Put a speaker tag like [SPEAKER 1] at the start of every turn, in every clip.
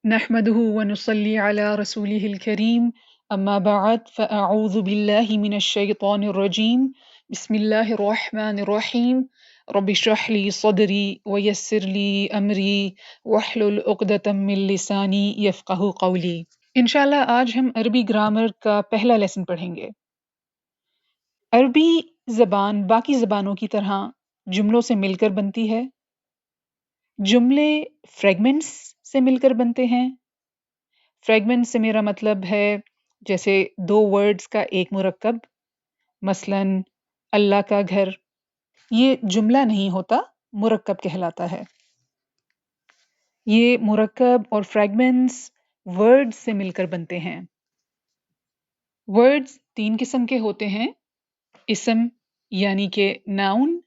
[SPEAKER 1] نحمده ونصلي على رسوله الكريم أما بعد فأعوذ بالله من الشيطان الرجيم بسم الله الرحمن الرحيم رب اشرح لي صدري ويسر لي أمري واحلل عقدة من لساني يفقه قولي انشاءاللہ آج ہم عربی گرامر کا پہلا لیسن پڑھیں گے۔ عربی زبان باقی زبانوں کی طرح جملوں سے مل کر بنتی ہے۔ جملے فریگمنٹس سے مل کر بنتے ہیں۔ فریگمنٹ سے میرا مطلب ہے جیسے دو ورڈز کا ایک مرکب، مثلاً اللہ کا گھر، یہ جملہ نہیں ہوتا، مرکب کہلاتا ہے۔ یہ مرکب اور فریگمنٹس ورڈز سے مل کر بنتے ہیں۔ ورڈز تین قسم کے ہوتے ہیں، اسم یعنی کہ ناؤن،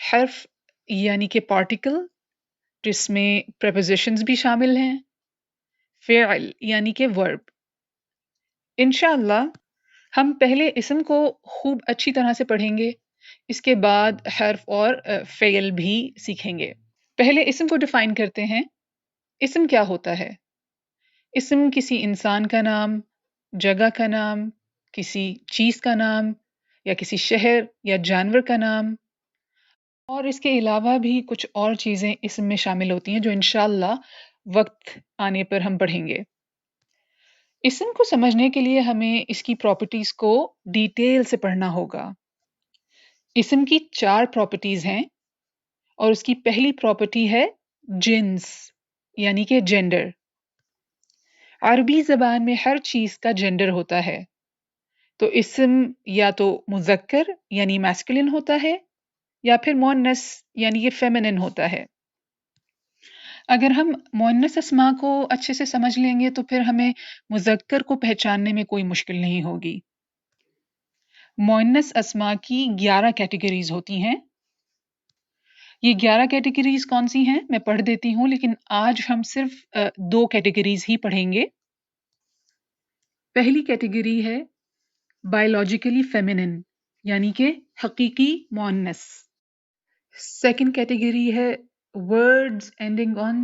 [SPEAKER 1] حرف یعنی کہ پارٹیکل جس میں پریپوزیشنز بھی شامل ہیں، فعل یعنی کہ ورب۔ انشاءاللہ ہم پہلے اسم کو خوب اچھی طرح سے پڑھیں گے، اس کے بعد حرف اور فعل بھی سیکھیں گے۔ پہلے اسم کو ڈیفائن کرتے ہیں۔ اسم کیا ہوتا ہے؟ اسم کسی انسان کا نام، جگہ کا نام، کسی چیز کا نام یا کسی شہر یا جانور کا نام، اور اس کے علاوہ بھی کچھ اور چیزیں اسم میں شامل ہوتی ہیں جو انشاءاللہ وقت آنے پر ہم پڑھیں گے۔ اسم کو سمجھنے کے لیے ہمیں اس کی پراپرٹیز کو ڈیٹیل سے پڑھنا ہوگا۔ اسم کی 4 پراپرٹیز ہیں اور اس کی پہلی پراپرٹی ہے جنس یعنی کہ جینڈر۔ عربی زبان میں ہر چیز کا جینڈر ہوتا ہے، تو اسم یا تو مذکر یعنی میسکولن ہوتا ہے یا پھر مؤنث یعنی کہ فیمنن ہوتا ہے۔ اگر ہم مؤنث اسماء کو اچھے سے سمجھ لیں گے تو پھر ہمیں مذکر کو پہچاننے میں کوئی مشکل نہیں ہوگی۔ مؤنث اسماء کی 11 کیٹیگریز ہوتی ہیں۔ یہ 11 کیٹیگریز کون سی ہیں میں پڑھ دیتی ہوں، لیکن آج ہم صرف 2 کیٹیگریز ہی پڑھیں گے۔ پہلی کیٹیگری ہے بایولوجیکلی فیمنن یعنی کہ حقیقی مؤنث۔ سیکنڈ کیٹیگری ہے words ending on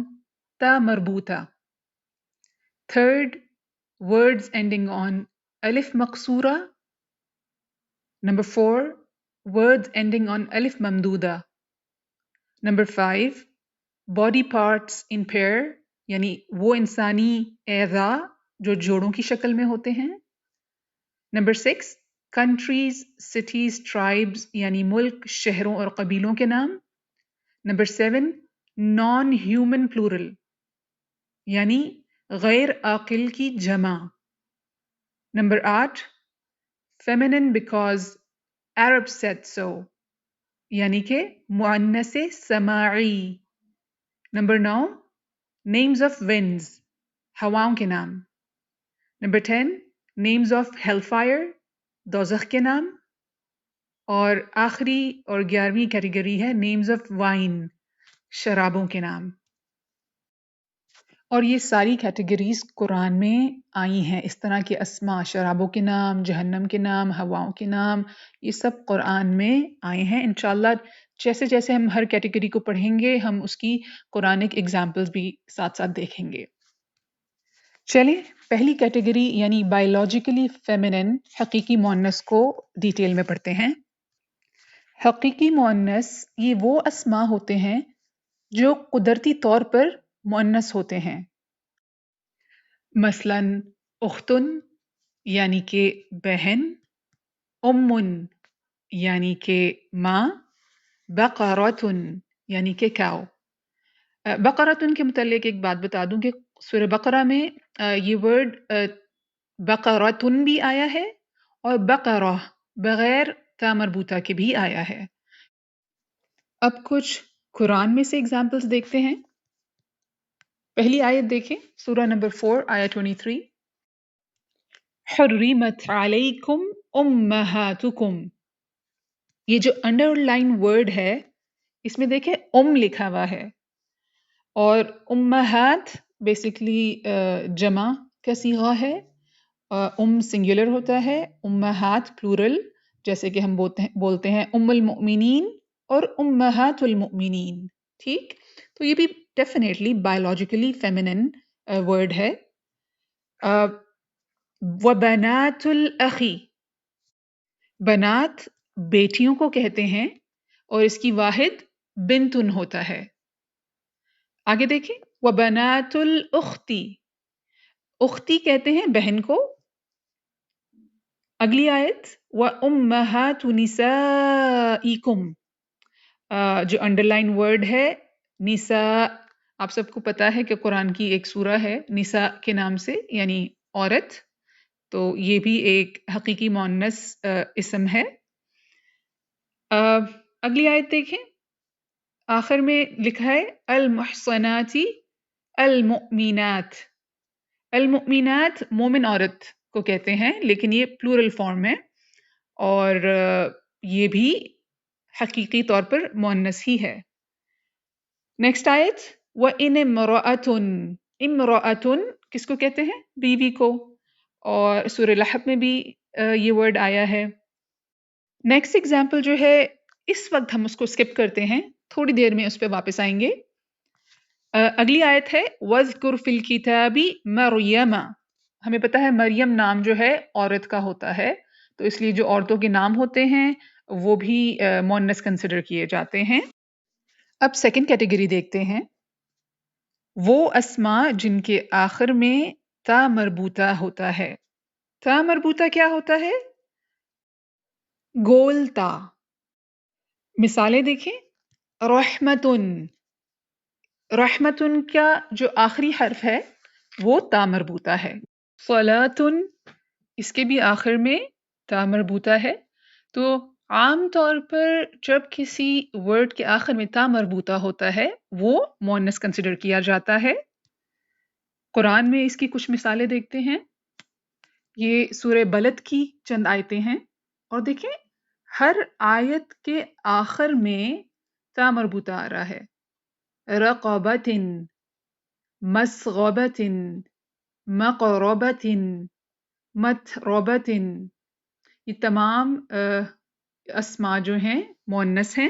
[SPEAKER 1] تا مربوطہ۔ تھرڈ words ending on الف مقصورہ۔ نمبر 4 words ending on الف ممدودہ۔ نمبر 5 باڈی پارٹس ان پیئر یعنی وہ انسانی اعضاء جو جوڑوں کی شکل میں ہوتے ہیں۔ نمبر 6 کنٹریز، سٹیز، ٹرائبز یعنی ملک، شہروں اور قبیلوں کے نام۔ نمبر 7 نان ہیومن پلورل یعنی غیر عاقل کی جمع۔ نمبر 8 feminine because Arab said so یعنی کہ مؤنث سماعی۔ نمبر 9 names of winds ہواؤں کے نام۔ نمبر 10 names of hellfire دوزخ کے نام۔ اور آخری اور 11ویں کیٹیگری ہے names of wine شرابوں کے نام۔ اور یہ ساری کیٹیگریز قرآن میں آئی ہیں، اس طرح کے اسماء، شرابوں کے نام، جہنم کے نام، ہواؤں کے نام، یہ سب قرآن میں آئے ہیں۔ انشاءاللہ جیسے جیسے ہم ہر کیٹیگری کو پڑھیں گے ہم اس کی قرآنک ایگزامپلز بھی ساتھ ساتھ دیکھیں گے۔ چلیں پہلی کیٹیگری یعنی بایولوجیکلی فیمنن حقیقی مؤنث کو ڈیٹیل میں پڑھتے ہیں۔ حقیقی مؤنث یہ وہ اسماء ہوتے ہیں جو قدرتی طور پر مؤنث ہوتے ہیں، مثلاً اختن یعنی کہ بہن، امن یعنی کہ ماں، بقرۃن یعنی کہ کاؤ۔ بقرۃن کے متعلق ایک بات بتا دوں کہ سورہ بقرہ میں یہ ورڈ بقرۃن بھی آیا ہے اور بقرہ بغیر تا مربوطہ کے بھی آیا ہے۔ اب کچھ قرآن میں سے ایگزامپلس دیکھتے ہیں۔ پہلی آیت دیکھیں، سورہ نمبر 4 آیت 23 حرمت علیکم امہاتکم۔ یہ جو انڈر لائن ورڈ ہے اس میں دیکھیں لکھا ہوا ہے، اور امہات بیسیکلی جمع کا صیغہ ہے، سنگولر ہوتا ہے، امہات پلورل، جیسے کہ ہم بولتے ہیں ام المؤمنین اور امہات المؤمنین، ٹھیک؟ تو یہ بھی ڈیفینیٹلی بایولوجیکلی فیمنن ورڈ ہے. وَبَنَاتُ الْأَخِ، بنات بیٹیوں کو کہتے ہیں اور اس کی واحد بنتن ہوتا ہے. آگے دیکھیں، وَبَنَاتُ الْأُخْتِ، اختی کہتے ہیں بہن کو. اگلی آیت وَأُمَّهَاتُ نِسَائِكُمْ، جو انڈر لائن ورڈ ہے نساء. آپ سب کو پتا ہے کہ قرآن کی ایک سورہ ہے نساء کے نام سے، یعنی عورت، تو یہ بھی ایک حقیقی مؤنث اسم ہے. اگلی آیت دیکھیں، آخر میں لکھا ہے المحصنات المؤمنات. المؤمنات مومن عورت کو کہتے ہیں، لیکن یہ پلورل فارم ہے اور یہ بھی حقیقی طور پر مؤنث ہی ہے. نیکسٹ آیت وَإِنِ امْرَأَةٌ، امرأۃ کس کو کہتے ہیں؟ بیوی کو، اور سورہ لحب میں بھی یہ ورڈ آیا ہے. نیکسٹ ایگزامپل جو ہے اس وقت ہم اس کو اسکپ کرتے ہیں، تھوڑی دیر میں اس پہ واپس آئیں گے. اگلی آیت ہے وَاذْكُرْ فِي الْكِتَابِ مَرْيَمَ. ہمیں پتہ ہے مریم نام جو ہے عورت کا ہوتا ہے، تو اس لیے جو عورتوں کے نام ہوتے ہیں وہ بھی مؤنث کنسیڈر کیے جاتے ہیں. اب سیکنڈ کیٹیگری دیکھتے ہیں، وہ اسماء جن کے آخر میں تا مربوطہ ہوتا ہے. تا مربوطہ کیا ہوتا ہے؟ گول تا. مثالیں دیکھیں، رحمتن، رحمتن کا جو آخری حرف ہے وہ تا مربوطہ ہے. صلاتن، اس کے بھی آخر میں تا مربوطہ ہے. تو عام طور پر جب کسی ورڈ کے آخر میں تا مربوطہ ہوتا ہے وہ مؤنث کنسیڈر کیا جاتا ہے. قرآن میں اس کی کچھ مثالیں دیکھتے ہیں. یہ سورہ بلد کی چند آیتیں ہیں، اور دیکھیں ہر آیت کے آخر میں تا مربوطہ آ رہا ہے. رقبۃ، مسغبۃ، مقربۃ، متربۃ. یہ تمام اسماء جو ہیں مؤنث ہیں.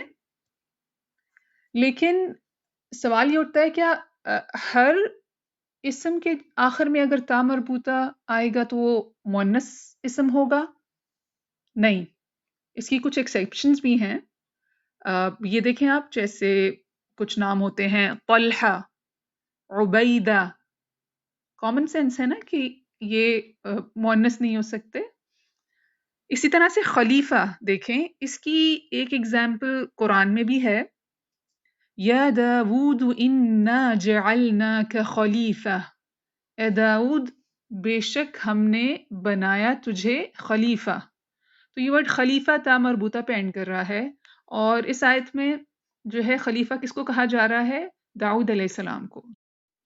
[SPEAKER 1] لیکن سوال یہ اٹھتا ہے کیا ہر اسم کے آخر میں اگر تا مربوطہ آئے گا تو وہ مؤنث اسم ہوگا؟ نہیں، اس کی کچھ ایکسیپشنز بھی ہیں. یہ دیکھیں آپ، جیسے کچھ نام ہوتے ہیں طلحہ، عبیدہ. کامن سینس ہے نا کہ یہ مؤنث نہیں ہو سکتے. اسی طرح سے خلیفہ دیکھیں، اس کی ایک ایگزامپل قرآن میں بھی ہے، یا داود انا جعلناک خلیفہ. اے داؤد بے شک ہم نے بنایا تجھے خلیفہ. تو یہ ورڈ خلیفہ تا مربوطہ پہ اینڈ کر رہا ہے، اور اس آیت میں جو ہے خلیفہ کس کو کہا جا رہا ہے؟ داؤد علیہ السلام کو.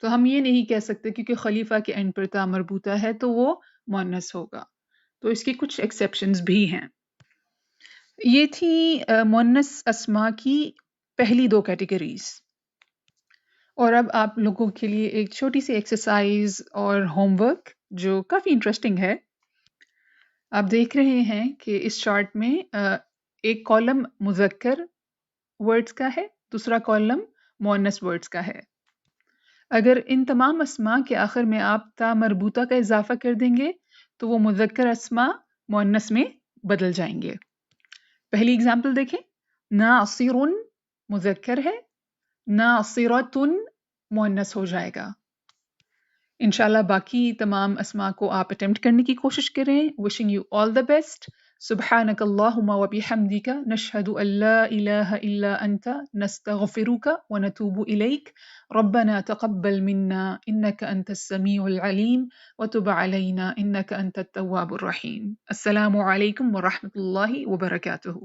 [SPEAKER 1] تو ہم یہ نہیں کہہ سکتے کیونکہ خلیفہ کے اینڈ پر تا مربوطہ ہے تو وہ مؤنث ہوگا. تو اس کی کچھ ایکسیپشنز بھی ہیں. یہ تھی مؤنث اسماء کی پہلی دو کیٹیگریز. اور اب آپ لوگوں کے لیے ایک چھوٹی سی ایکسرسائز اور ہوم ورک جو کافی انٹرسٹنگ ہے. آپ دیکھ رہے ہیں کہ اس چارٹ میں ایک کالم مذکر ورڈز کا ہے، دوسرا کالم مؤنث ورڈز کا ہے. اگر ان تمام اسماء کے آخر میں آپ تا مربوطہ کا اضافہ کر دیں گے تو وہ مذکر اسماء مؤنث میں بدل جائیں گے. پہلی اگزامپل دیکھیں، ناصر مذکر ہے، ناصرۃ مؤنث ہو جائے گا. انشاءاللہ باقی تمام اسماء کو آپ اٹیمپٹ کرنے کی کوشش کریں. wishing you all the best. سبحانک اللہم و بحمدک نشہد ان لا الہ الا انت نستغفرک ونتوب الیک. ربنا تقبل منا انک انت السمیع العلیم وتب علینا انک انت التواب الرحیم. السلام علیکم ورحمۃ اللہ وبرکاتہ.